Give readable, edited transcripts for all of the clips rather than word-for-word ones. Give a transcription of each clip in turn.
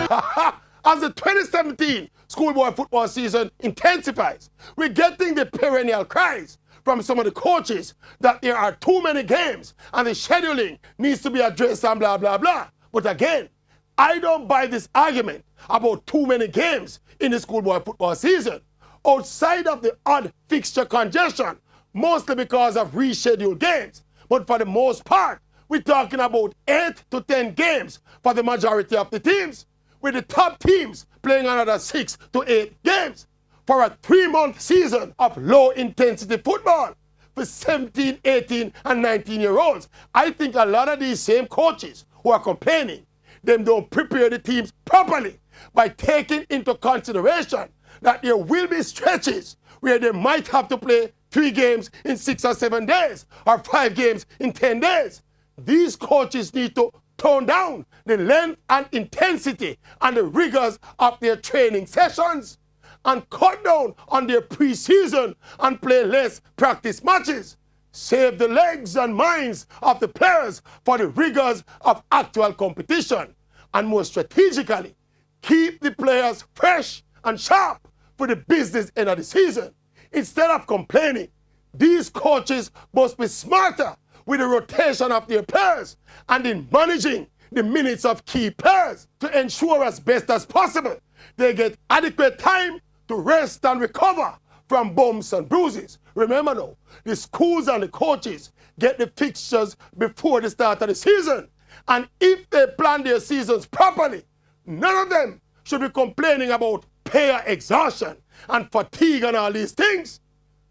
As the 2017 schoolboy football season intensifies, we're getting the perennial cries from some of the coaches that there are too many games and the scheduling needs to be addressed and blah, blah, blah. But again, I don't buy this argument about too many games in the schoolboy football season, outside of the odd fixture congestion, mostly because of rescheduled games. But for the most part, we're talking about 8 to 10 games for the majority of the teams, with the top teams playing another 6 to 8 games for a 3-month season of low-intensity football for 17, 18, and 19-year-olds. I think a lot of these same coaches who are complaining, them don't prepare the teams properly by taking into consideration that there will be stretches where they might have to play 3 games in 6 or 7 days or 5 games in 10 days. These coaches need to tone down the length and intensity and the rigors of their training sessions and cut down on their preseason and play less practice matches. Save the legs and minds of the players for the rigors of actual competition. And more strategically, keep the players fresh and sharp for the business end of the season. Instead of complaining, these coaches must be smarter with the rotation of their players and in managing the minutes of key players to ensure as best as possible they get adequate time to rest and recover from bumps and bruises. Remember now, the schools and the coaches get the fixtures before the start of the season. And if they plan their seasons properly, none of them should be complaining about player exhaustion and fatigue and all these things.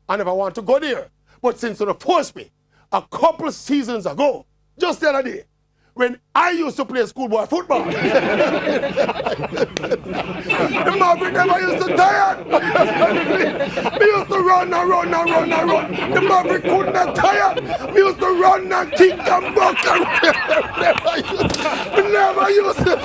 I never want to go there, but since you forced me, a couple seasons ago, just the other day, when I used to play schoolboy football, the Maverick never used to tire. We used to run and run and run and run. The Maverick could not tire. We used to run and kick and buck and we never used to.